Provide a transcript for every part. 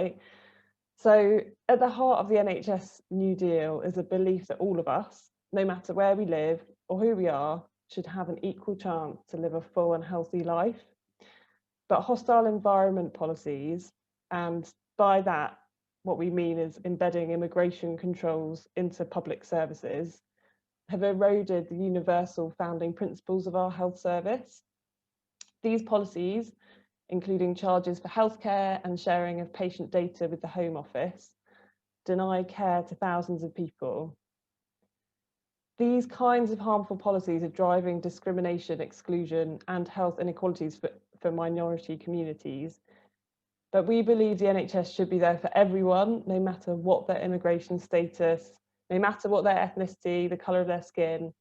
right? So at the heart of the NHS New Deal is a belief that all of us, no matter where we live or who we are, should have an equal chance to live a full and healthy life. But hostile environment policies, and by that, what we mean is embedding immigration controls into public services, have eroded the universal founding principles of our health service. These policies, including charges for healthcare and sharing of patient data with the Home Office, deny care to thousands of people. These kinds of harmful policies are driving discrimination, exclusion, and health inequalities for minority communities. But we believe the NHS should be there for everyone, no matter what their immigration status, no matter what their ethnicity, the colour of their skin.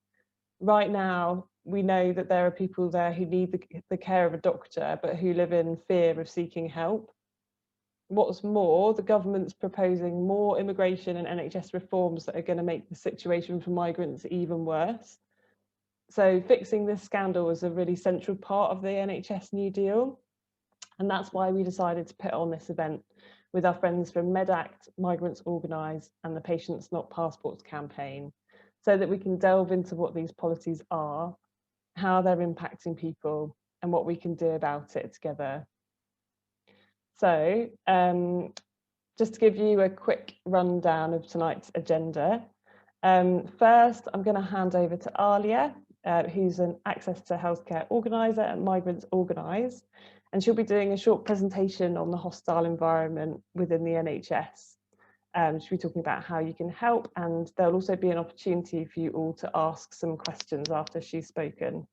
Right now, we know that there are people there who need the care of a doctor, but who live in fear of seeking help. What's more, the government's proposing more immigration and NHS reforms that are going to make the situation for migrants even worse. So fixing this scandal is a really central part of the NHS New Deal. And that's why we decided to put on this event with our friends from MedAct, Migrants Organise and the Patients Not Passports campaign, so that we can delve into what these policies are, how they're impacting people, and what we can do about it together. So just to give you a quick rundown of tonight's agenda. First, I'm going to hand over to Alia, who's an Access to Healthcare organiser at Migrants Organise, and she'll be doing a short presentation on the hostile environment within the NHS. She'll be talking about how you can help, and there'll also be an opportunity for you all to ask some questions after she's spoken.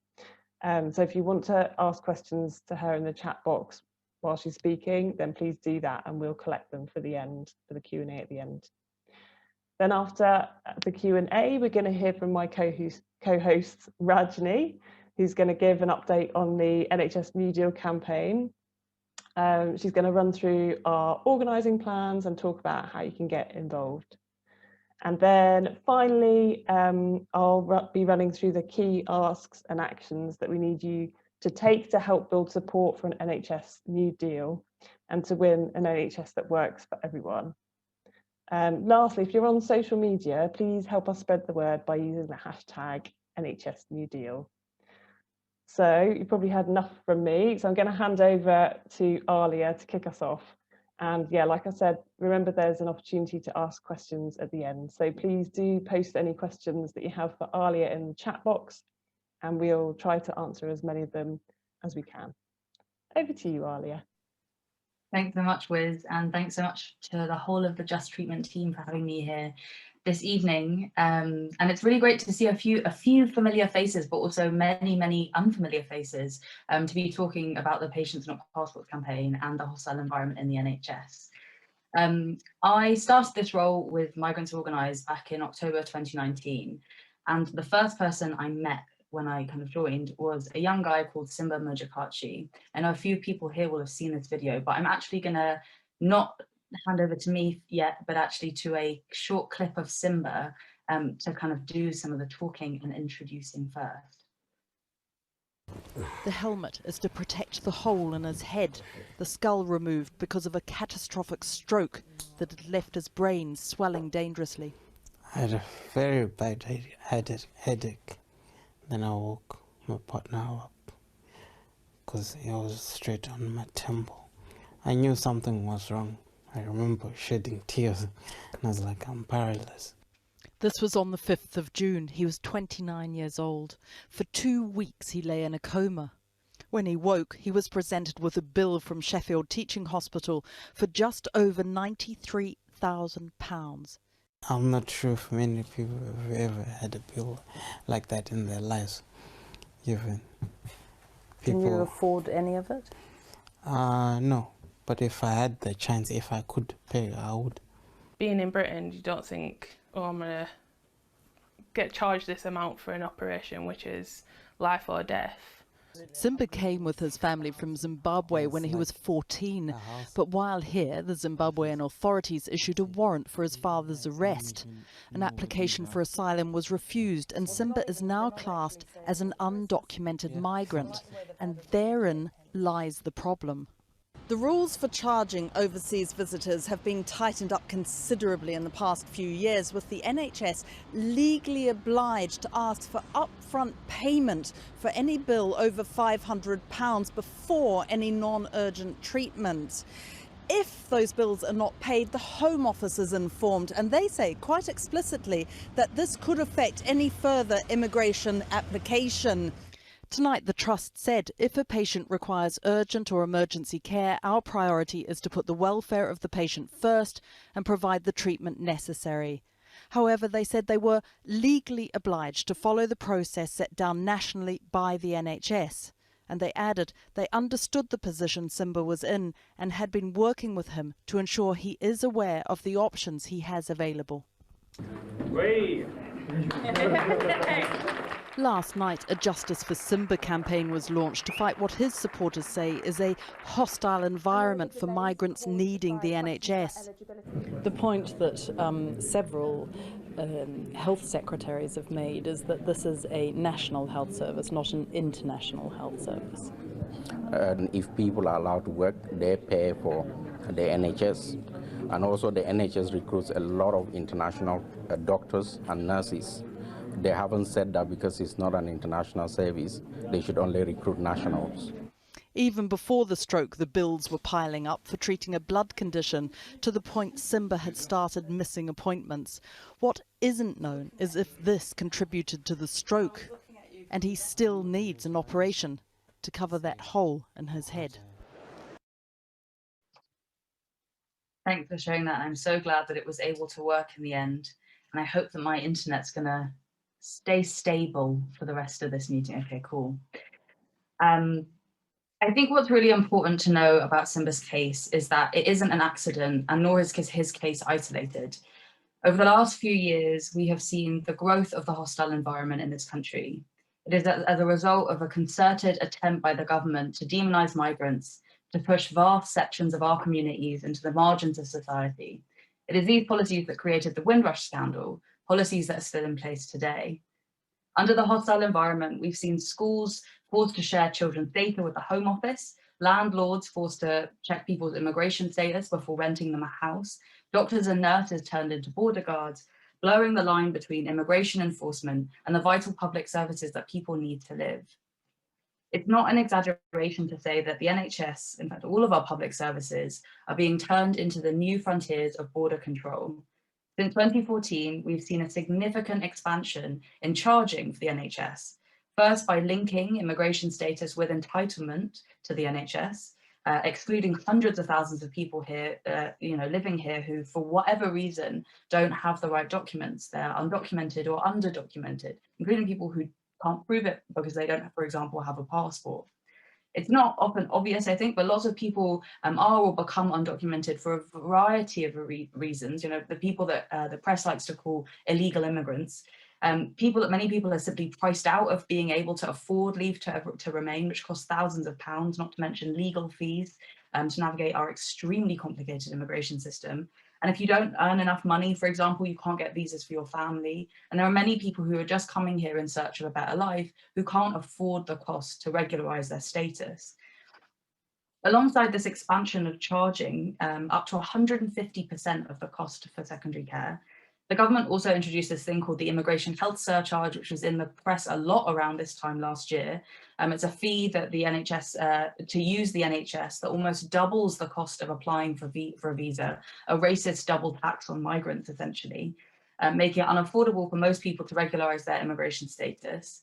So if you want to ask questions to her in the chat box while she's speaking, then please do that and we'll collect them for the end, for the Q&A at the end. Then after the Q&A, we're going to hear from my co-host Rajni, who's going to give an update on the NHS New Deal campaign. She's going to run through our organising plans and talk about how you can get involved. And then finally, I'll be running through the key asks and actions that we need you to take to help build support for an NHS New Deal and to win an NHS that works for everyone. Lastly, if you're on social media, please help us spread the word by using the hashtag NHS New Deal. So you probably had enough from me, so I'm going to hand over to Alia to kick us off. And yeah, like I said, remember there's an opportunity to ask questions at the end. So please do post any questions that you have for Alia in the chat box, and we'll try to answer as many of them as we can. Over to you, Alia. Thanks so much, Wiz, and thanks so much to the whole of the Just Treatment team for having me here this evening. And it's really great to see a few familiar faces, but also many unfamiliar faces to be talking about the Patients Not Passports campaign and the hostile environment in the NHS. I started this role with Migrants Organise back in October 2019, and the first person I met when I kind of joined was a young guy called Simba Mojakachi. I know a few people here will have seen this video, but I'm actually gonna not hand over to me yet, but actually to a short clip of Simba to kind of do some of the talking and introducing first. The helmet is to protect the hole in his head, the skull removed because of a catastrophic stroke that had left his brain swelling dangerously. I had a very bad headache. Then I woke my partner up because it was straight on my temple. I knew something was wrong. I remember shedding tears and I was like, I'm paralyzed. This was on the 5th of June. He was 29 years old. For 2 weeks he lay in a coma. When he woke, he was presented with a bill from Sheffield Teaching Hospital for just over £93,000. I'm not sure if many people have ever had a bill like that in their lives. Even people. Can you afford any of it? No, but if I had the chance, if I could pay, I would. Being in Britain, you don't think, oh, I'm going to get charged this amount for an operation, which is life or death. Simba came with his family from Zimbabwe when he was 14, but while here, the Zimbabwean authorities issued a warrant for his father's arrest. An application for asylum was refused, and Simba is now classed as an undocumented migrant, and therein lies the problem. The rules for charging overseas visitors have been tightened up considerably in the past few years, with the NHS legally obliged to ask for upfront payment for any bill over £500 before any non-urgent treatment. If those bills are not paid, the Home Office is informed, and they say quite explicitly that this could affect any further immigration application. Tonight, the Trust said if a patient requires urgent or emergency care, our priority is to put the welfare of the patient first and provide the treatment necessary. However, they said they were legally obliged to follow the process set down nationally by the NHS. And they added they understood the position Simba was in and had been working with him to ensure he is aware of the options he has available. Last night, a Justice for Simba campaign was launched to fight what his supporters say is a hostile environment for migrants needing the NHS. The point that several health secretaries have made is that this is a national health service, not an international health service. If people are allowed to work, they pay for the NHS. And also the NHS recruits a lot of international doctors and nurses. They haven't said that because it's not an international service, they should only recruit nationals. Even before the stroke, the bills were piling up for treating a blood condition, to the point Simba had started missing appointments. What isn't known is if this contributed to the stroke, and he still needs an operation to cover that hole in his head. Thanks for sharing that. I'm so glad that it was able to work in the end. And I hope that my internet's going to stay stable for the rest of this meeting. Okay, cool. I think what's really important to know about Simba's case is that it isn't an accident, and nor is his case isolated. Over the last few years, we have seen the growth of the hostile environment in this country. It is as a result of a concerted attempt by the government to demonize migrants, to push vast sections of our communities into the margins of society. It is these policies that created the Windrush scandal, policies that are still in place today. Under the hostile environment, we've seen schools forced to share children's data with the Home Office, landlords forced to check people's immigration status before renting them a house, doctors and nurses turned into border guards, blurring the line between immigration enforcement and the vital public services that people need to live. It's not an exaggeration to say that the NHS, in fact, all of our public services, are being turned into the new frontiers of border control. Since 2014, we've seen a significant expansion in charging for the NHS, first by linking immigration status with entitlement to the NHS, excluding hundreds of thousands of people here, living here who, for whatever reason, don't have the right documents. They're undocumented or underdocumented, including people who can't prove it because they don't, for example, have a passport. It's not often obvious, I think, but lots of people are or become undocumented for a variety of reasons. You know, the people that the press likes to call illegal immigrants, people that many people are simply priced out of being able to afford leave to remain, which costs thousands of pounds, not to mention legal fees to navigate our extremely complicated immigration system. And if you don't earn enough money, for example, you can't get visas for your family. And there are many people who are just coming here in search of a better life who can't afford the cost to regularize their status. Alongside this expansion of charging up to 150% of the cost for secondary care, the government also introduced this thing called the Immigration Health Surcharge, which was in the press a lot around this time last year. It's a fee that the NHS, to use the NHS, that almost doubles the cost of applying for a visa, a racist double tax on migrants, essentially, making it unaffordable for most people to regularize their immigration status.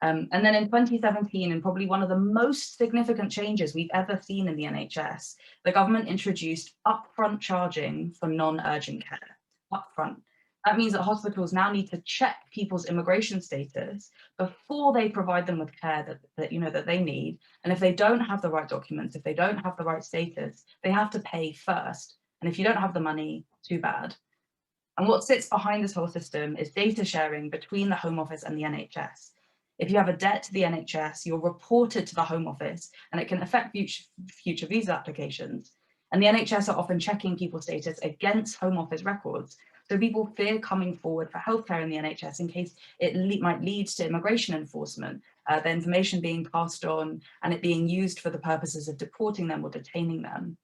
And then in 2017, and probably one of the most significant changes we've ever seen in the NHS, the government introduced upfront charging for non-urgent care, upfront. That means that hospitals now need to check people's immigration status before they provide them with care that they need. And if they don't have the right documents, if they don't have the right status, they have to pay first. And if you don't have the money, too bad. And what sits behind this whole system is data sharing between the Home Office and the NHS. If you have a debt to the NHS, you're reported to the Home Office, and it can affect future visa applications. And the NHS are often checking people's status against Home Office records. So people fear coming forward for healthcare in the NHS in case it might lead to immigration enforcement. the information being passed on, and it being used for the purposes of deporting them or detaining them.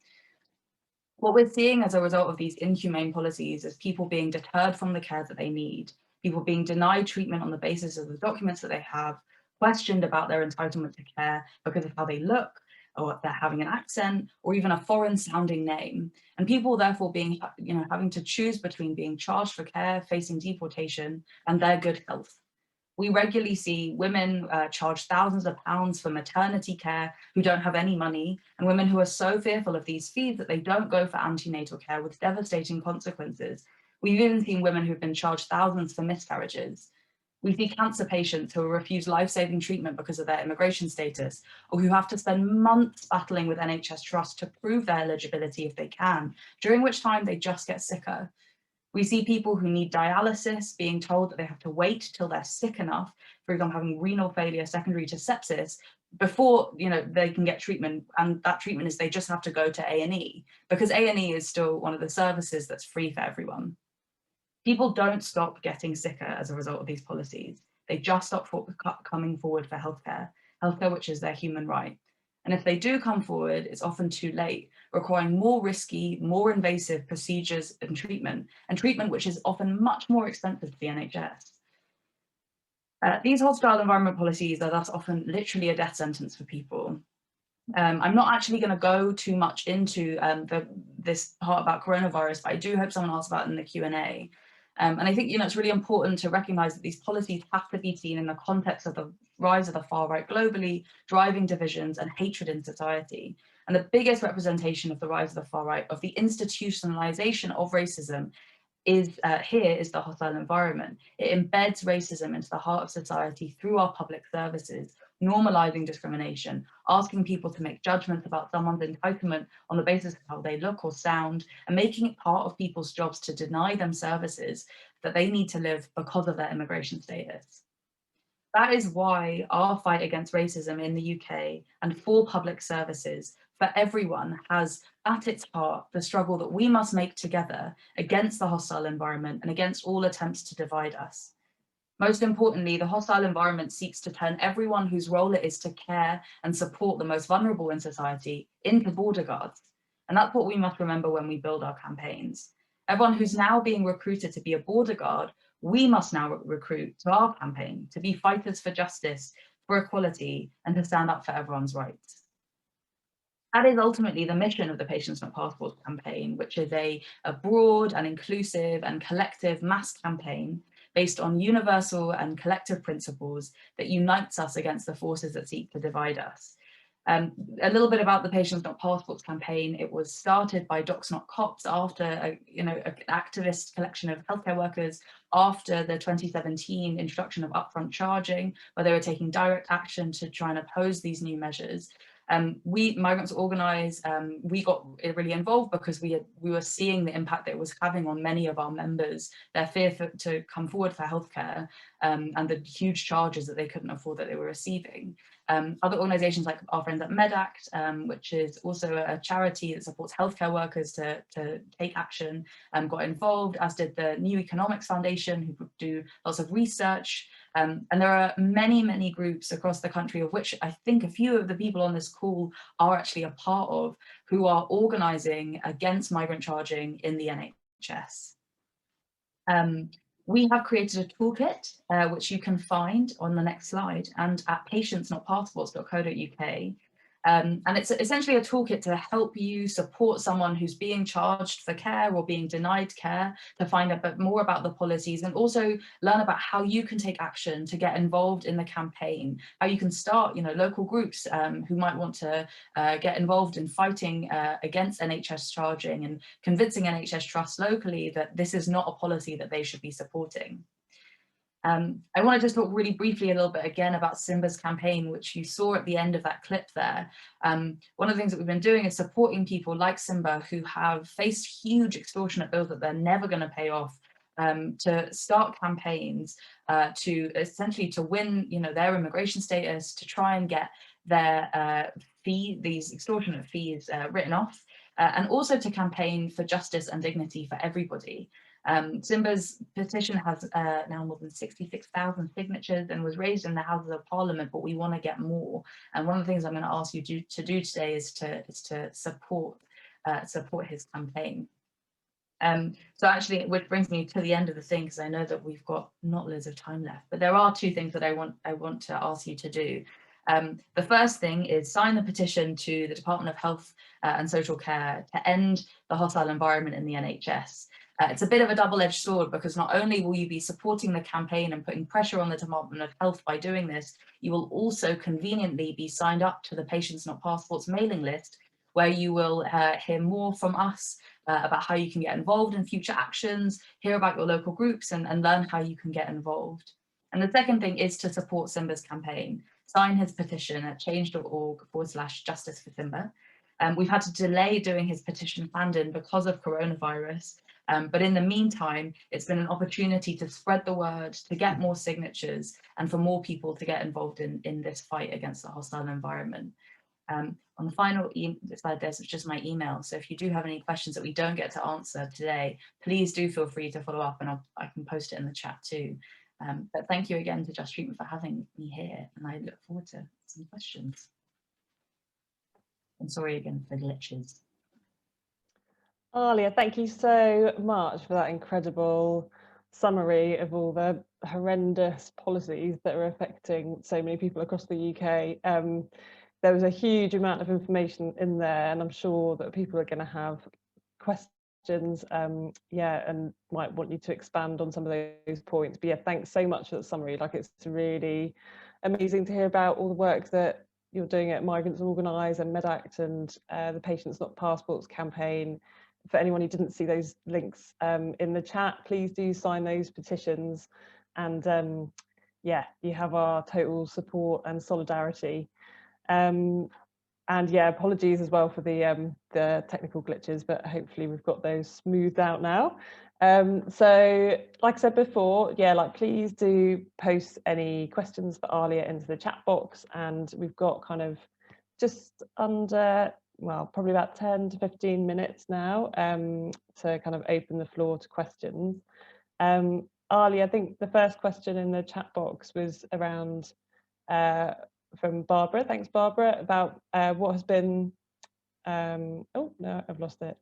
What we're seeing as a result of these inhumane policies is people being deterred from the care that they need, people being denied treatment on the basis of the documents that they have, questioned about their entitlement to care because of how they look, or if they're having an accent, or even a foreign sounding name. And people therefore being, having to choose between being charged for care, facing deportation, and their good health. We regularly see women charge thousands of pounds for maternity care who don't have any money, and women who are so fearful of these fees that they don't go for antenatal care with devastating consequences. We've even seen women who've been charged thousands for miscarriages. We see cancer patients who are refused life-saving treatment because of their immigration status, or who have to spend months battling with NHS Trust to prove their eligibility if they can, during which time they just get sicker. We see people who need dialysis being told that they have to wait till they're sick enough, for example, having renal failure secondary to sepsis, before they can get treatment, and that treatment is they just have to go to A&E, because A&E is still one of the services that's free for everyone. People don't stop getting sicker as a result of these policies. They just stop coming forward for healthcare which is their human right. And if they do come forward, it's often too late, requiring more risky, more invasive procedures and treatment which is often much more expensive to the NHS. These hostile environment policies are thus often literally a death sentence for people. I'm not actually going to go too much into this part about coronavirus, but I do hope someone asks about it in the Q&A. And I think it's really important to recognise that these policies have to be seen in the context of the rise of the far right globally, driving divisions and hatred in society. And the biggest representation of the rise of the far right, of the institutionalisation of racism, is the hostile environment. It embeds racism into the heart of society through our public services, normalising discrimination, asking people to make judgments about someone's entitlement on the basis of how they look or sound, and making it part of people's jobs to deny them services that they need to live because of their immigration status. That is why our fight against racism in the UK and for public services for everyone has at its heart the struggle that we must make together against the hostile environment and against all attempts to divide us. Most importantly, the hostile environment seeks to turn everyone whose role it is to care and support the most vulnerable in society into border guards. And that's what we must remember when we build our campaigns. Everyone who's now being recruited to be a border guard, we must now recruit to our campaign to be fighters for justice, for equality, and to stand up for everyone's rights. That is ultimately the mission of the Patients Not Passports campaign, which is a broad and inclusive and collective mass campaign based on universal and collective principles that unites us against the forces that seek to divide us. A little bit about the Patients Not Passports campaign. It was started by Docs Not Cops after an activist collection of healthcare workers after the 2017 introduction of upfront charging, where they were taking direct action to try and oppose these new measures. We, Migrants Organise, we got really involved because we were seeing the impact that it was having on many of our members, their fear to come forward for healthcare, and the huge charges that they couldn't afford that they were receiving. Other organisations like our friends at MedAct, which is also a charity that supports healthcare workers to take action, got involved, as did the New Economics Foundation, who do lots of research. And there are many, many groups across the country, of which I think a few of the people on this call are actually a part of, who are organising against migrant charging in the NHS. We have created a toolkit, which you can find on the next slide and at patientsnotpassports.co.uk. And it's essentially a toolkit to help you support someone who's being charged for care or being denied care, to find out a bit more about the policies and also learn about how you can take action to get involved in the campaign, how you can start, local groups who might want to get involved in fighting against NHS charging and convincing NHS Trust locally that this is not a policy that they should be supporting. I want to just talk really briefly a little bit again about Simba's campaign, which you saw at the end of that clip there. One of the things that we've been doing is supporting people like Simba who have faced huge extortionate bills that they're never going to pay off, to start campaigns to essentially to win, their immigration status, to try and get their these extortionate fees written off, and also to campaign for justice and dignity for everybody. Simba's petition has now more than 66,000 signatures and was raised in the Houses of Parliament, but we want to get more. And one of the things I'm going to ask you to do today is to support his campaign. So actually, which brings me to the end of the thing, because I know that we've got not loads of time left, but there are two things that I want to ask you to do. The first thing is sign the petition to the Department of Health and Social Care to end the hostile environment in the NHS. It's a bit of a double-edged sword, because not only will you be supporting the campaign and putting pressure on the Department of Health by doing this, you will also conveniently be signed up to the Patients Not Passports mailing list, where you will hear more from us about how you can get involved in future actions, hear about your local groups, and learn how you can get involved. And the second thing is to support Simba's campaign. Sign his petition at change.org/justice for Simba. We've had to delay doing his petition hand-in because of coronavirus, but in the meantime, it's been an opportunity to spread the word, to get more signatures, and for more people to get involved in this fight against the hostile environment. On the final slide, there's just my email. So if you do have any questions that we don't get to answer today, please do feel free to follow up, and I can post it in the chat too. But thank you again to Just Treatment for having me here, and I look forward to some questions. And sorry again for the glitches. Alia, thank you so much for that incredible summary of all the horrendous policies that are affecting so many people across the UK. There was a huge amount of information in there, and I'm sure that people are going to have questions, yeah, and might want you to expand on some of those points. But yeah, thanks so much for the summary. Like, it's really amazing to hear about all the work that you're doing at Migrants Organise and MedAct and the Patients Not Passports campaign. For anyone who didn't see those links in the chat, please do sign those petitions, and yeah, you have our total support and solidarity. And yeah, apologies as well for the technical glitches, but hopefully we've got those smoothed out now. So like I said before, yeah, like, please do post any questions for Alia into the chat box, and we've got kind of just under, well, probably about 10 to 15 minutes now to kind of open the floor to questions. Alia, I think the first question in the chat box was around from Barbara. Thanks, Barbara, about what has been, oh no, I've lost it.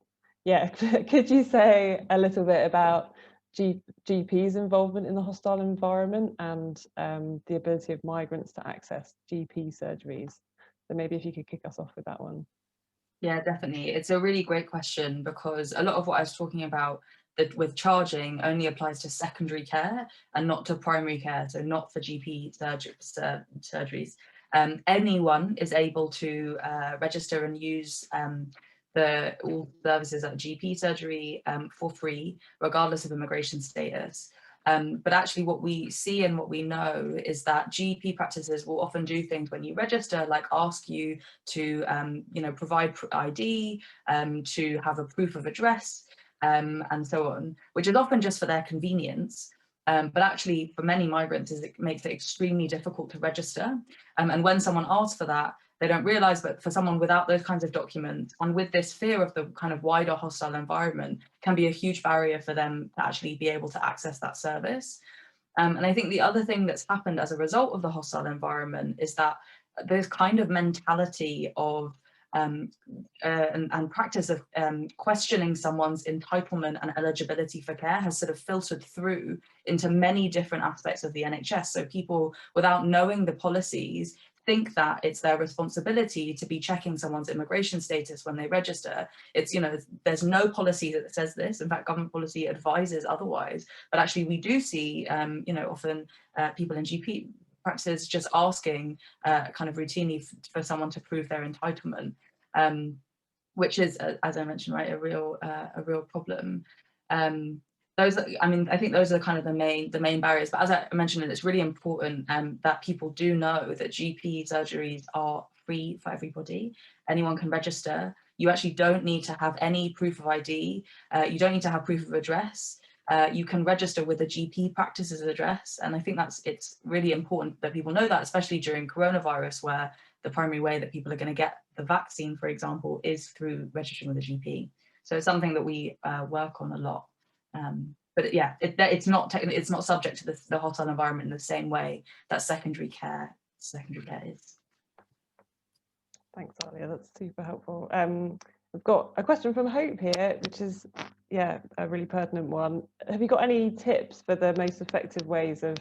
Yeah, could you say a little bit about GPs' involvement in the hostile environment and the ability of migrants to access GP surgeries? So maybe if you could kick us off with that one. Yeah, definitely. It's a really great question, because a lot of what I was talking about that with charging only applies to secondary care and not to primary care, so not for GP surgeries. Anyone is able to register and use all services at GP surgery for free, regardless of immigration status. But actually what we see and what we know is that GP practices will often do things when you register, like ask you to you know, provide ID, to have a proof of address, and so on, which is often just for their convenience. But actually for many migrants, it makes it extremely difficult to register. And when someone asks for that, they don't realise, but for someone without those kinds of documents and with this fear of the kind of wider hostile environment, can be a huge barrier for them to actually be able to access that service. And I think the other thing that's happened as a result of the hostile environment is that this kind of mentality of and practice of questioning someone's entitlement and eligibility for care has sort of filtered through into many different aspects of the NHS. So people, without knowing the policies, think that it's their responsibility to be checking someone's immigration status when they register. It's, you know, there's no policy that says this. In fact, government policy advises otherwise. But actually we do see, you know, often people in GP practices just asking kind of routinely for someone to prove their entitlement, which is, as I mentioned, right, a real problem. Those, I mean, I think those are kind of the main barriers. But as I mentioned, it's really important that people do know that GP surgeries are free for everybody. Anyone can register. You actually don't need to have any proof of ID. You don't need to have proof of address. You can register with a GP practice's address. And I think it's really important that people know that, especially during coronavirus, where the primary way that people are going to get the vaccine, for example, is through registering with a GP. So it's something that we work on a lot. but yeah, it's not subject to the hostile environment in the same way that secondary care is. Thanks, Alia, that's super helpful. We've got a question from Hope here, which is, yeah, a really pertinent one. Have you got any tips for the most effective ways of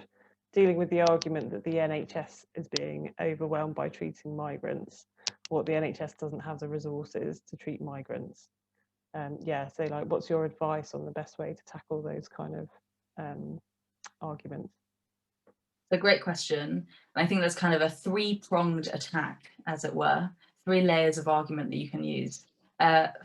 dealing with the argument that the NHS is being overwhelmed by treating migrants, or the NHS doesn't have the resources to treat migrants? Yeah, so like, what's your advice on the best way to tackle those kind of arguments? It's a great question. And I think there's kind of a three-pronged attack, as it were, 3 layers of argument that you can use.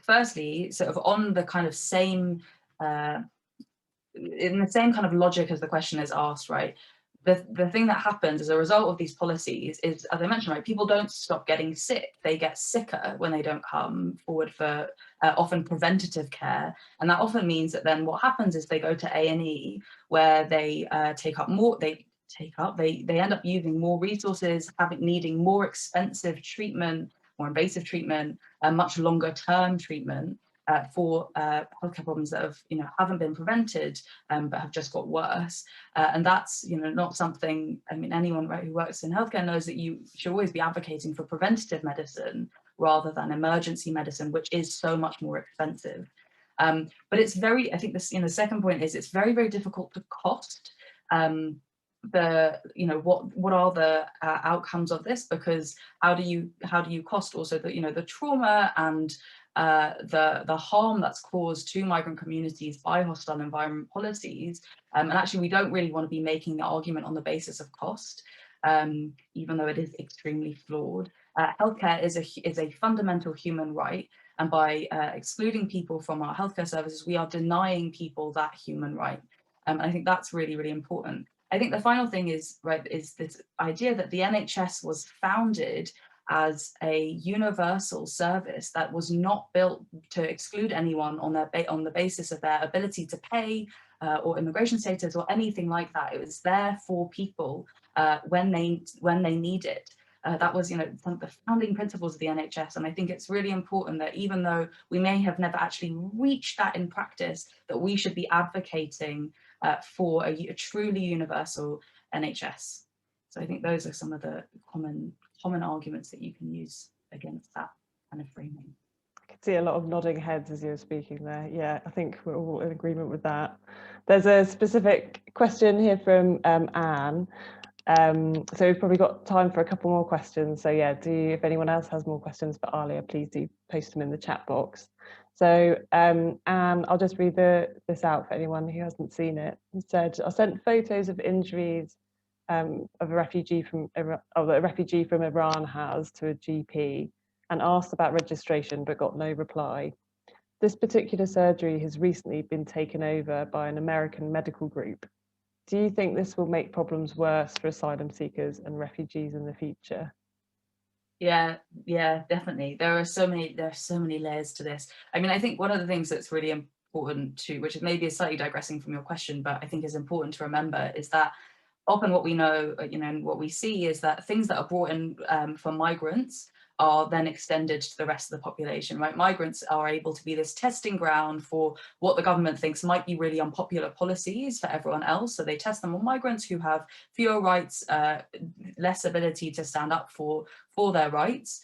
Firstly, sort of on the kind of same, in the same kind of logic as the question is asked, right? The thing that happens as a result of these policies is, as I mentioned, right, people don't stop getting sick. They get sicker when they don't come forward for often preventative care. And that often means that then what happens is they go to A&E, where they they end up using more resources, needing more expensive treatment, more invasive treatment, and much longer term treatment for healthcare problems that have, haven't been prevented, but have just got worse. And that's, not something, I mean, anyone who works in healthcare knows that you should always be advocating for preventative medicine rather than emergency medicine, which is so much more expensive. But it's very, I think this, the second point is it's very, very difficult to cost what are the outcomes of this, because how do you cost also the trauma and the harm that's caused to migrant communities by hostile environment policies, and actually we don't really want to be making the argument on the basis of cost, even though it is extremely flawed. Healthcare is a fundamental human right, and by excluding people from our healthcare services, we are denying people that human right. And I think that's really, really important. I think the final thing is this idea that the NHS was founded as a universal service that was not built to exclude anyone on the basis of their ability to pay or immigration status or anything like that. It was there for people when they need it. That was, some of the founding principles of the NHS, and I think it's really important that even though we may have never actually reached that in practice, that we should be advocating for a truly universal NHS. So I think those are some of the common arguments that you can use against that kind of framing. I could see a lot of nodding heads as you were speaking there. Yeah, I think we're all in agreement with that. There's a specific question here from Anne. So we've probably got time for a couple more questions. So yeah, if anyone else has more questions for Alia, please do post them in the chat box. So Anne, I'll just read this out for anyone who hasn't seen it. It said, I sent photos of injuries of a refugee from Iran has to a GP and asked about registration but got no reply. This particular surgery has recently been taken over by an American medical group. Do you think this will make problems worse for asylum seekers and refugees in the future? Yeah, definitely. There are so many layers to this. I mean, I think one of the things that's really important to, which is maybe slightly digressing from your question, but I think is important to remember, is that often what we know, and what we see is that things that are brought in for migrants are then extended to the rest of the population, right? Migrants are able to be this testing ground for what the government thinks might be really unpopular policies for everyone else. So they test them on migrants who have fewer rights, less ability to stand up for their rights,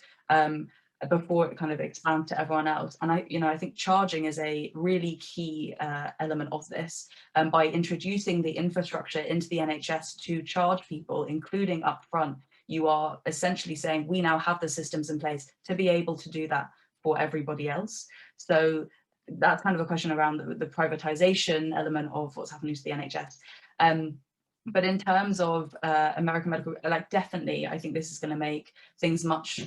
before it kind of expands to everyone else. And I think charging is a really key element of this. By introducing the infrastructure into the NHS to charge people, including upfront, you are essentially saying we now have the systems in place to be able to do that for everybody else. So that's kind of a question around the privatization element of what's happening to the NHS. But in terms of American medical, definitely, I think this is going to make things much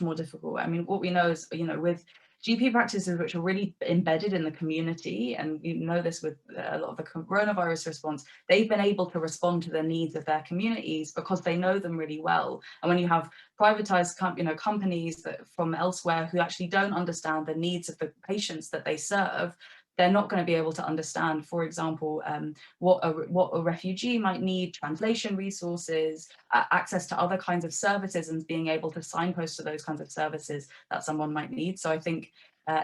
more difficult. I mean, what we know is, with GP practices which are really embedded in the community, and this with a lot of the coronavirus response, they've been able to respond to the needs of their communities because they know them really well. And when you have privatized companies from elsewhere who actually don't understand the needs of the patients that they serve, they're not going to be able to understand, for example, what a refugee might need, translation resources, access to other kinds of services, and being able to signpost to those kinds of services that someone might need. So I think,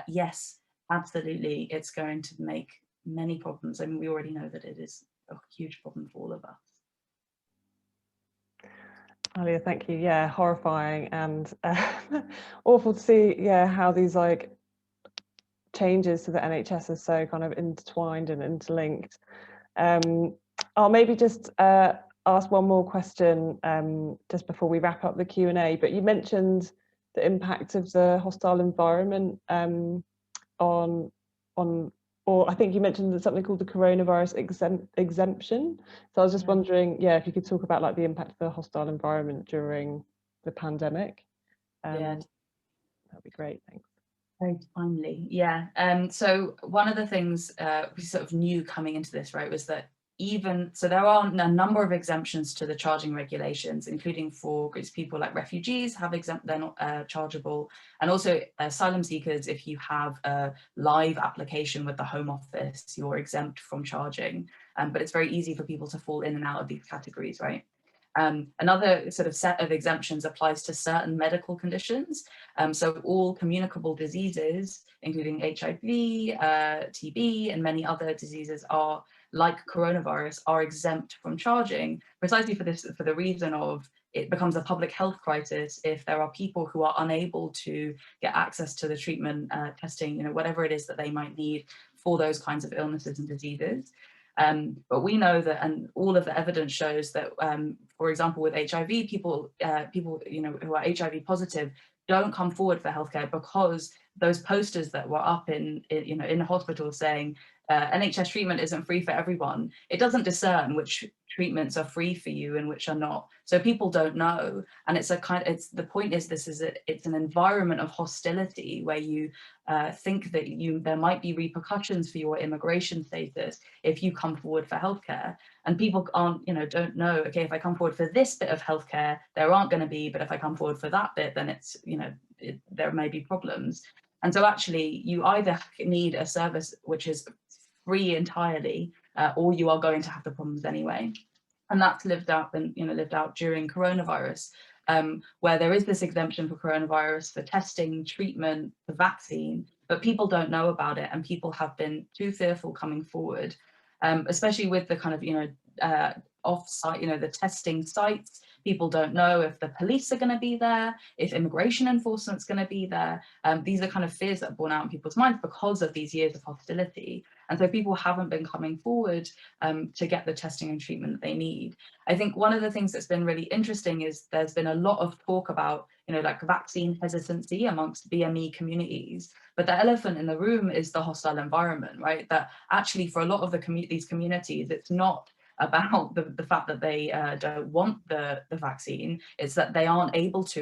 yes, absolutely, it's going to make many problems. I mean, we already know that it is a huge problem for all of us. Alia, thank you. Yeah, horrifying and awful to see, yeah, how these like changes to the NHS are so kind of intertwined and interlinked. I'll maybe just ask one more question just before we wrap up the Q&A, but you mentioned the impact of the hostile environment or I think you mentioned something called the coronavirus exemption. So I was just wondering, yeah, if you could talk about like the impact of the hostile environment during the pandemic. That'd be great, thanks. Very timely, yeah. So one of the things we sort of knew coming into this, right, was that there are a number of exemptions to the charging regulations, including for groups of people like refugees they're not chargeable, and also asylum seekers. If you have a live application with the Home Office, you're exempt from charging, but it's very easy for people to fall in and out of these categories, right? Another sort of set of exemptions applies to certain medical conditions. So all communicable diseases, including HIV, TB, and many other diseases are, like coronavirus, are exempt from charging, precisely for the reason of it becomes a public health crisis if there are people who are unable to get access to the treatment, testing, you know, whatever it is that they might need for those kinds of illnesses and diseases. But we know that, and all of the evidence shows that, for example, with HIV, people you know, who are HIV positive don't come forward for healthcare because those posters that were up in hospitals saying NHS treatment isn't free for everyone, it doesn't discern which treatments are free for you and which are not. So people don't know, and the point is it's an environment of hostility where you think that there might be repercussions for your immigration status if you come forward for healthcare, and people don't know, okay, if I come forward for this bit of healthcare there aren't going to be, but if I come forward for that bit then it's, there may be problems. And so actually you either need a service which is free entirely, or you are going to have the problems anyway. And that's lived out during coronavirus, where there is this exemption for coronavirus, for testing, treatment, for vaccine, but people don't know about it, and people have been too fearful coming forward, especially with the kind of off-site, the testing sites. People don't know if the police are going to be there, if immigration enforcement's going to be there. These are kind of fears that are borne out in people's minds because of these years of hostility. And so people haven't been coming forward to get the testing and treatment that they need. I think one of the things that's been really interesting is there's been a lot of talk about, like vaccine hesitancy amongst BME communities. But the elephant in the room is the hostile environment, right? That actually for a lot of these communities, it's not about the fact that they don't want the vaccine, it's that they aren't able to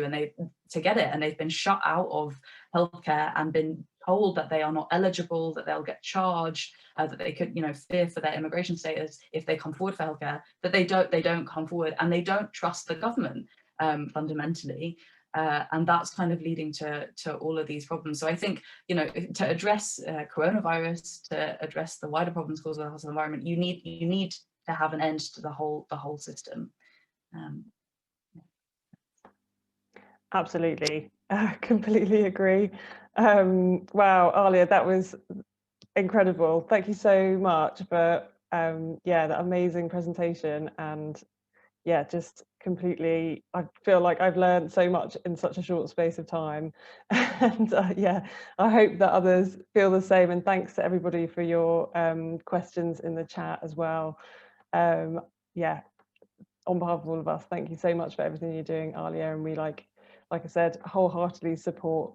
get it, and they've been shut out of healthcare and been told that they are not eligible, that they'll get charged, that they could fear for their immigration status if they come forward for healthcare, that they don't come forward, and they don't trust the government fundamentally. And that's kind of leading to all of these problems. So I think, to address coronavirus, to address the wider problems caused by the hostile environment, you need to have an end to the whole system. Absolutely, completely agree. Wow, Alia, that was incredible. Thank you so much for that amazing presentation, and just completely, I feel like I've learned so much in such a short space of time, and I hope that others feel the same, and thanks to everybody for your questions in the chat as well. On behalf of all of us, thank you so much for everything you're doing, Alia, and we like I said, wholeheartedly support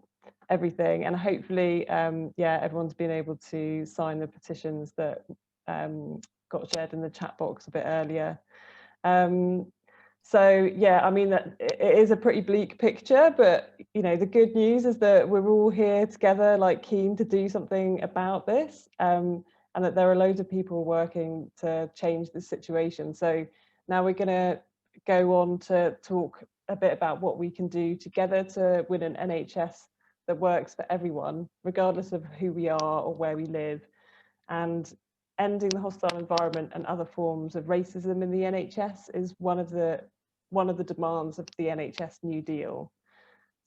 everything, and hopefully everyone's been able to sign the petitions that got shared in the chat box a bit earlier. So I mean, that it is a pretty bleak picture, but the good news is that we're all here together, like keen to do something about this, and that there are loads of people working to change the situation. So now we're going to go on to talk a bit about what we can do together to win an NHS that works for everyone, regardless of who we are or where we live, and ending the hostile environment and other forms of racism in the NHS is one of the demands of the NHS New Deal.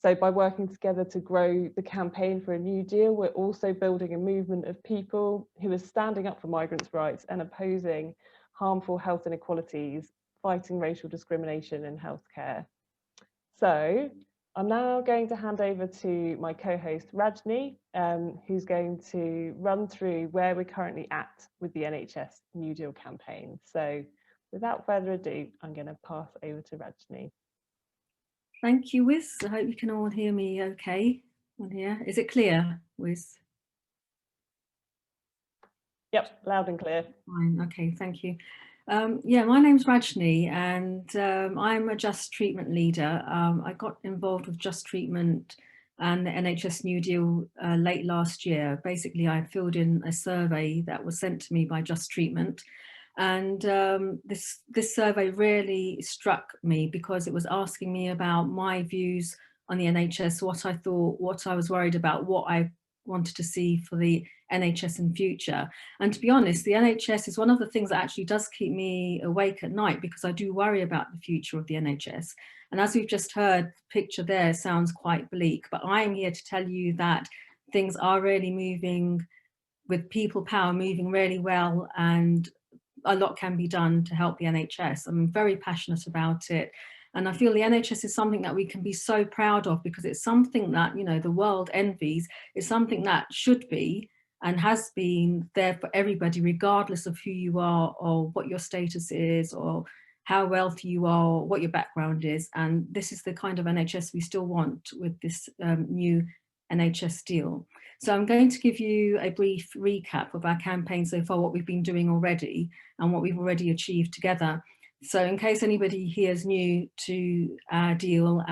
So by working together to grow the campaign for a New Deal, we're also building a movement of people who are standing up for migrants' rights and opposing harmful health inequalities, fighting racial discrimination in healthcare. So I'm now going to hand over to my co-host Rajni, who's going to run through where we're currently at with the NHS New Deal campaign. So without further ado, I'm going to pass over to Rajni. Thank you, Wiz. I hope you can all hear me okay on here. Is it clear, Wiz? Yep, loud and clear. Fine, okay, thank you. Yeah, my name's Rajni and I'm a Just Treatment leader. I got involved with Just Treatment and the NHS New Deal late last year. Basically, I filled in a survey that was sent to me by Just Treatment. And this survey really struck me because it was asking me about my views on the NHS, what I thought, what I was worried about, what I wanted to see for the NHS in future. And to be honest, the NHS is one of the things that actually does keep me awake at night because I do worry about the future of the NHS. And as we've just heard, the picture there sounds quite bleak, but I'm here to tell you that things are really moving, with people power moving really well, and a lot can be done to help the NHS. I'm very passionate about it. And I feel the NHS is something that we can be so proud of because it's something that, you know, the world envies. It's something that should be and has been there for everybody, regardless of who you are or what your status is or how wealthy you are or what your background is. And this is the kind of NHS we still want with this new NHS deal. So I'm going to give you a brief recap of our campaign so far, what we've been doing already and what we've already achieved together. So in case anybody here is new to our deal,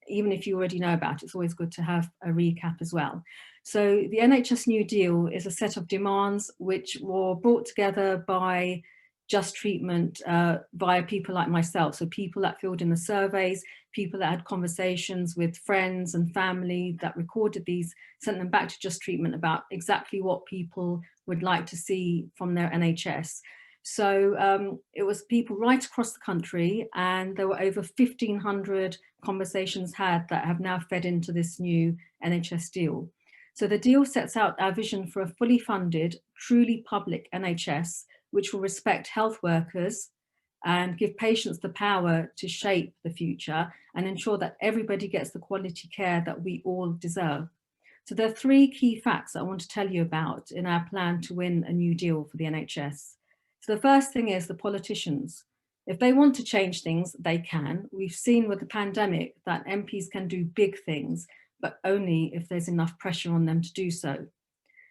even if you already know about it, it's always good to have a recap as well. So the NHS New Deal is a set of demands which were brought together by Just Treatment via people like myself. So people that filled in the surveys, people that had conversations with friends and family that recorded these, sent them back to Just Treatment about exactly what people would like to see from their NHS. So it was people right across the country, and there were over 1,500 conversations had that have now fed into this new NHS deal. So the deal sets out our vision for a fully funded, truly public NHS, which will respect health workers and give patients the power to shape the future and ensure that everybody gets the quality care that we all deserve. So there are three key facts that I want to tell you about in our plan to win a new deal for the NHS. So the first thing is the politicians. If they want to change things, they can. We've seen with the pandemic that MPs can do big things, but only if there's enough pressure on them to do so.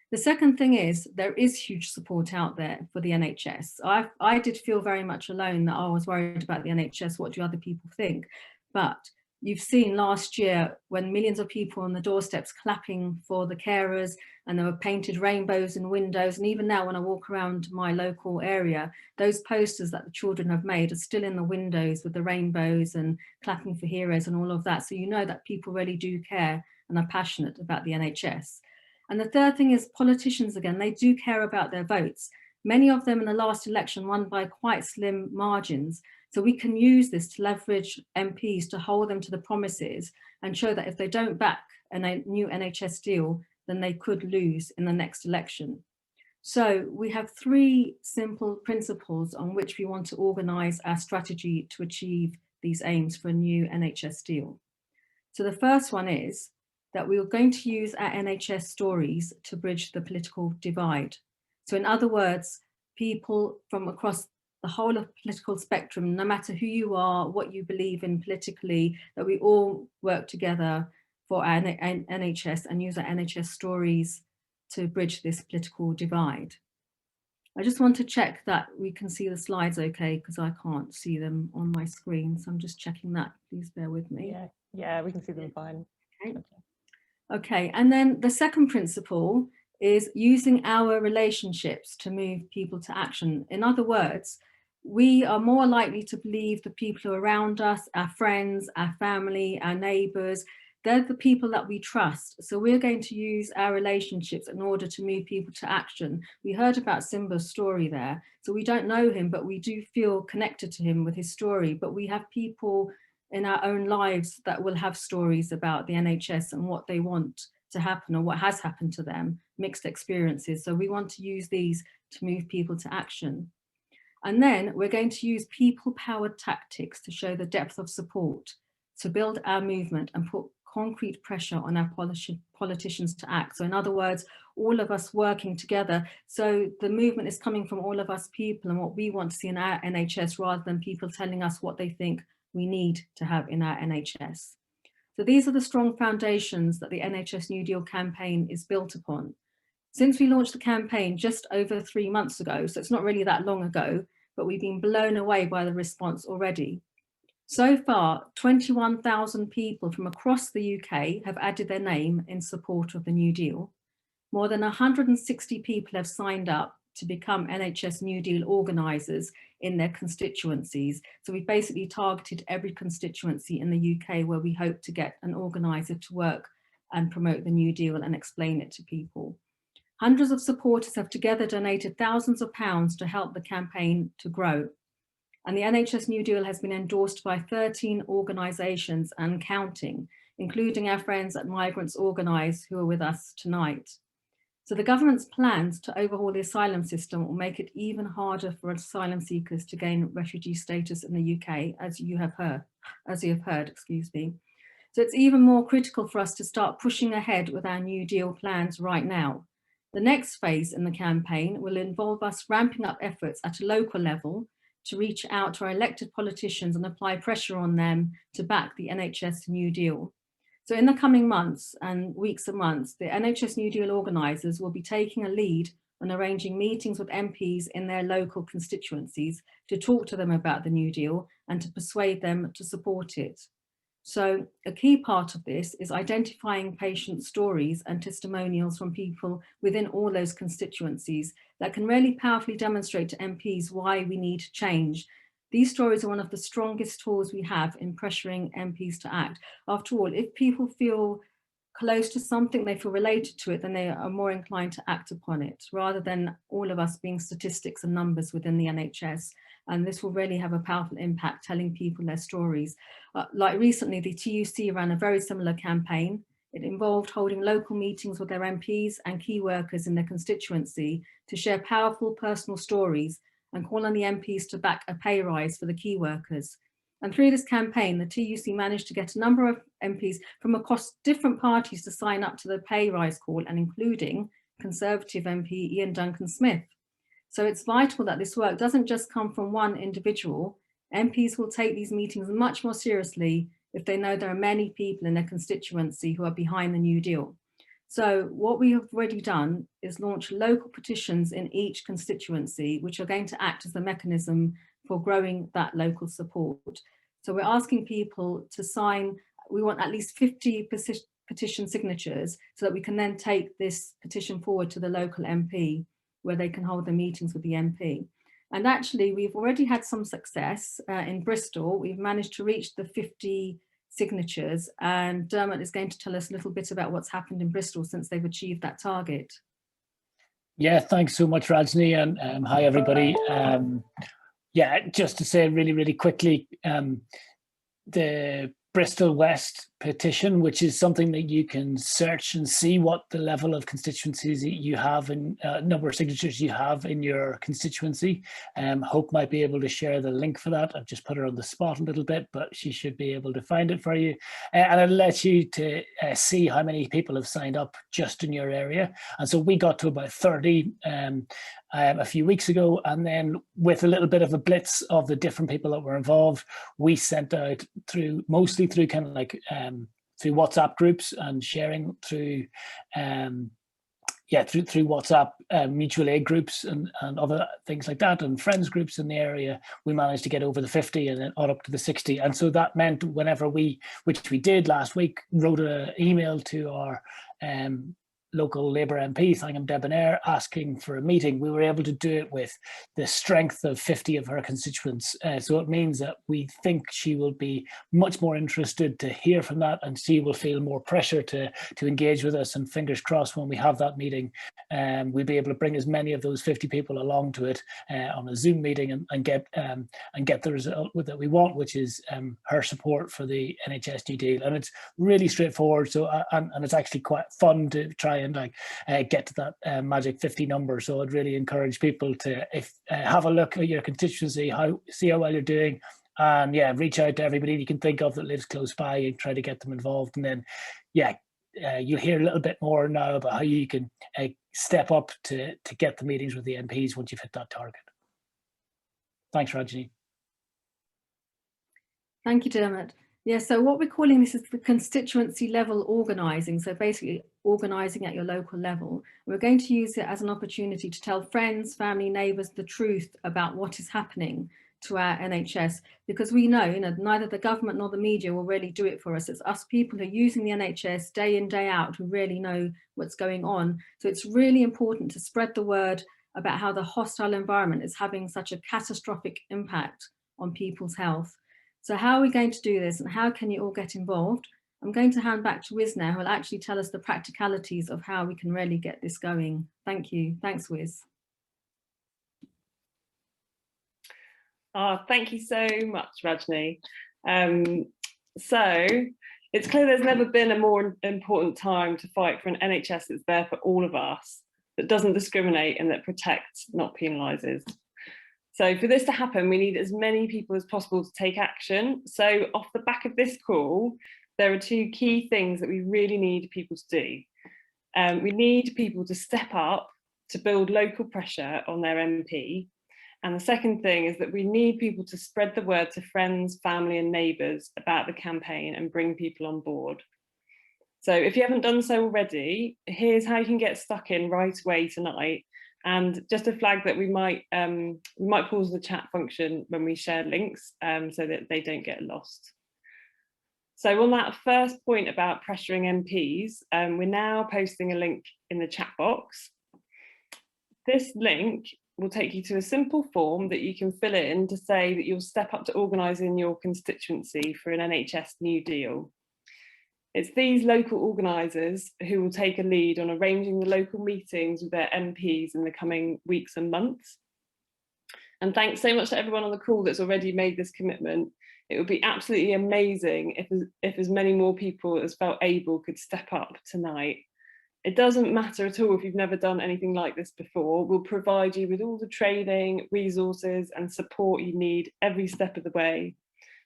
The second thing is there is huge support out there for the NHS. I did feel very much alone, that I was worried about the NHS, what do other people think? But you've seen last year when millions of people on the doorsteps clapping for the carers, and there were painted rainbows in windows. And even now when I walk around my local area, those posters that the children have made are still in the windows with the rainbows and clapping for heroes and all of that. So you know that people really do care and are passionate about the NHS. And the third thing is politicians, again, they do care about their votes. Many of them in the last election won by quite slim margins. So we can use this to leverage MPs to hold them to the promises and show that if they don't back a new NHS deal, then they could lose in the next election. So we have three simple principles on which we want to organise our strategy to achieve these aims for a new NHS deal. So the first one is that we are going to use our NHS stories to bridge the political divide. So in other words, people from across the whole of political spectrum, no matter who you are, what you believe in politically, that we all work together for our NHS and use our NHS stories to bridge this political divide. I just want to check that we can see the slides okay, because I can't see them on my screen. So I'm just checking that, please bear with me. Yeah, we can see them fine. Okay, and then the second principle is using our relationships to move people to action. In other words, we are more likely to believe the people who are around us, our friends, our family, our neighbours. They're the people that we trust. So we're going to use our relationships in order to move people to action. We heard about Simba's story there. So we don't know him, but we do feel connected to him with his story. But we have people in our own lives that will have stories about the NHS and what they want to happen or what has happened to them, mixed experiences. So we want to use these to move people to action. And then we're going to use people-powered tactics to show the depth of support, to build our movement and put concrete pressure on our politicians to act. So in other words, all of us working together. So the movement is coming from all of us people and what we want to see in our NHS rather than people telling us what they think we need to have in our NHS. So these are the strong foundations that the NHS New Deal campaign is built upon. Since we launched the campaign just over 3 months ago, so it's not really that long ago, but we've been blown away by the response already. So far, 21,000 people from across the UK have added their name in support of the New Deal. More than 160 people have signed up to become NHS New Deal organisers in their constituencies. So we've basically targeted every constituency in the UK where we hope to get an organiser to work and promote the New Deal and explain it to people. Hundreds of supporters have together donated thousands of pounds to help the campaign to grow. And the NHS New Deal has been endorsed by 13 organisations and counting, including our friends at Migrants Organise who are with us tonight. So the government's plans to overhaul the asylum system will make it even harder for asylum seekers to gain refugee status in the UK, as you have heard, excuse me. So it's even more critical for us to start pushing ahead with our New Deal plans right now. The next phase in the campaign will involve us ramping up efforts at a local level to reach out to our elected politicians and apply pressure on them to back the NHS New Deal. So in the coming months and weeks and months, the NHS New Deal organisers will be taking a lead on arranging meetings with MPs in their local constituencies to talk to them about the New Deal and to persuade them to support it. So a key part of this is identifying patient stories and testimonials from people within all those constituencies that can really powerfully demonstrate to MPs why we need change. These stories are one of the strongest tools we have in pressuring MPs to act. After all, if people feel close to something, they feel related to it, then they are more inclined to act upon it, rather than all of us being statistics and numbers within the NHS. And this will really have a powerful impact telling people their stories. Like recently, the TUC ran a very similar campaign. It involved holding local meetings with their MPs and key workers in their constituency to share powerful personal stories and call on the MPs to back a pay rise for the key workers. And through this campaign, the TUC managed to get a number of MPs from across different parties to sign up to the pay rise call, and including Conservative MP Ian Duncan-Smith. So it's vital that this work doesn't just come from one individual. MPs will take these meetings much more seriously if they know there are many people in their constituency who are behind the New Deal. So what we have already done is launch local petitions in each constituency, which are going to act as the mechanism for growing that local support. So we're asking people to sign, we want at least 50 petition signatures so that we can then take this petition forward to the local MP where they can hold their meetings with the MP. And actually, we've already had some success in Bristol. We've managed to reach the 50 signatures, and Dermot is going to tell us a little bit about what's happened in Bristol since they've achieved that target. Yeah, thanks so much, Rajni, and hi, everybody. Yeah, just to say really, really quickly, the Bristol West petition, which is something that you can search and see what the level of constituencies you have and number of signatures you have in your constituency. Hope might be able to share the link for that. I've just put her on the spot a little bit, but she should be able to find it for you. And it'll let you to see how many people have signed up just in your area. And so we got to about 30 a few weeks ago, and then with a little bit of a blitz of the different people that were involved, we sent out mostly through kind of like through WhatsApp groups and sharing through through WhatsApp mutual aid groups and other things like that, and friends groups in the area. We managed to get over the 50 and then on up to the 60. And so that meant whenever which we did last week, wrote an email to our local Labour MP, Thangham Debonair, asking for a meeting. We were able to do it with the strength of 50 of her constituents. So it means that we think she will be much more interested to hear from that, and she will feel more pressure to engage with us. And fingers crossed, when we have that meeting, we'll be able to bring as many of those 50 people along to it on a Zoom meeting and get the result that we want, which is her support for the NHS New Deal. And it's really straightforward. So and it's actually quite fun to try and get to that magic 50 number. So I'd really encourage people to have a look at your constituency, see how well you're doing, and yeah, reach out to everybody you can think of that lives close by and try to get them involved. And then you'll hear a little bit more now about how you can step up to get the meetings with the MPs once you've hit that target. Thanks, Rajni. Thank you, Dermot. Yeah, so what we're calling this is the constituency level organising. So basically organising at your local level. We're going to use it as an opportunity to tell friends, family, neighbours the truth about what is happening to our NHS, because we know, neither the government nor the media will really do it for us. It's us people who are using the NHS day in, day out who really know what's going on. So it's really important to spread the word about how the hostile environment is having such a catastrophic impact on people's health. So how are we going to do this, and how can you all get involved? I'm going to hand back to Wiz now, who will actually tell us the practicalities of how we can really get this going. Thank you. Thanks, Wiz. Thank you so much, Rajni. So it's clear there's never been a more important time to fight for an NHS that's there for all of us, that doesn't discriminate and that protects, not penalises. So for this to happen, we need as many people as possible to take action. So off the back of this call, there are two key things that we really need people to do. We need people to step up to build local pressure on their MP. And the second thing is that we need people to spread the word to friends, family and neighbours about the campaign and bring people on board. So if you haven't done so already, here's how you can get stuck in right away tonight. And just a flag that we might pause the chat function when we share links so that they don't get lost. So on that first point about pressuring MPs, we're now posting a link in the chat box. This link will take you to a simple form that you can fill in to say that you'll step up to organising your constituency for an NHS New Deal. It's these local organisers who will take a lead on arranging the local meetings with their MPs in the coming weeks and months. And thanks so much to everyone on the call that's already made this commitment. It would be absolutely amazing if as many more people as felt able could step up tonight. It doesn't matter at all if you've never done anything like this before. We'll provide you with all the training, resources and support you need every step of the way.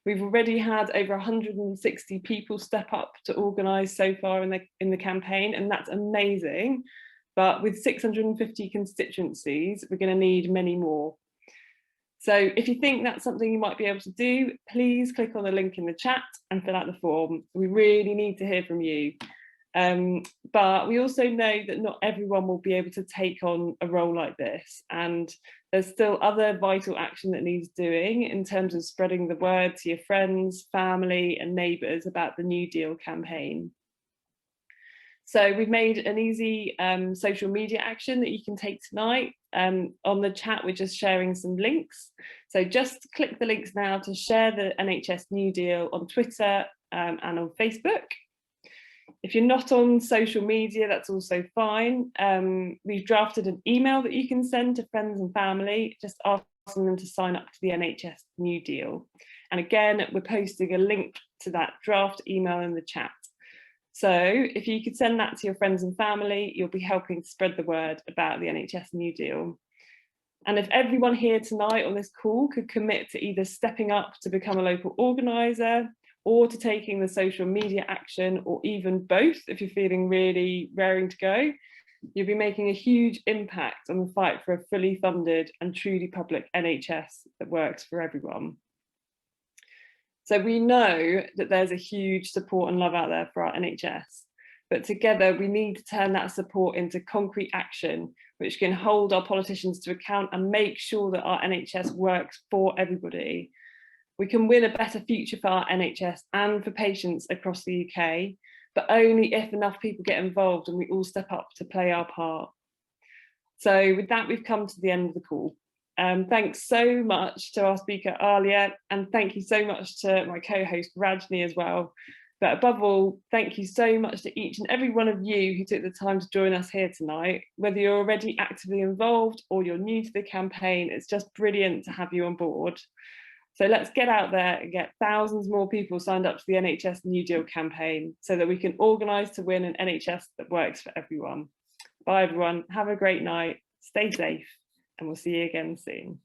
We've already had over 160 people step up to organise so far in the campaign, and that's amazing. But with 650 constituencies, we're going to need many more. So if you think that's something you might be able to do, please click on the link in the chat and fill out the form. We really need to hear from you. But we also know that not everyone will be able to take on a role like this, and there's still other vital action that needs doing in terms of spreading the word to your friends, family and neighbours about the New Deal campaign. So we've made an easy social media action that you can take tonight. On the chat, we're just sharing some links. So just click the links now to share the NHS New Deal on Twitter and on Facebook. If you're not on social media, that's also fine. We've drafted an email that you can send to friends and family, just asking them to sign up to the NHS New Deal. And again, we're posting a link to that draft email in the chat. So if you could send that to your friends and family, you'll be helping to spread the word about the NHS New Deal. And if everyone here tonight on this call could commit to either stepping up to become a local organiser, or to taking the social media action, or even both, if you're feeling really raring to go, you'll be making a huge impact on the fight for a fully funded and truly public NHS that works for everyone. So we know that there's a huge support and love out there for our NHS, but together we need to turn that support into concrete action, which can hold our politicians to account and make sure that our NHS works for everybody. We can win a better future for our NHS and for patients across the UK but only if enough people get involved and we all step up to play our part. So with that, we've come to the end of the call. Thanks so much to our speaker, Alia, and thank you so much to my co-host, Rajni, as well. But above all, thank you so much to each and every one of you who took the time to join us here tonight. Whether you're already actively involved or you're new to the campaign, it's just brilliant to have you on board. So let's get out there and get thousands more people signed up to the NHS New Deal campaign so that we can organise to win an NHS that works for everyone. Bye everyone, have a great night, stay safe, and we'll see you again soon.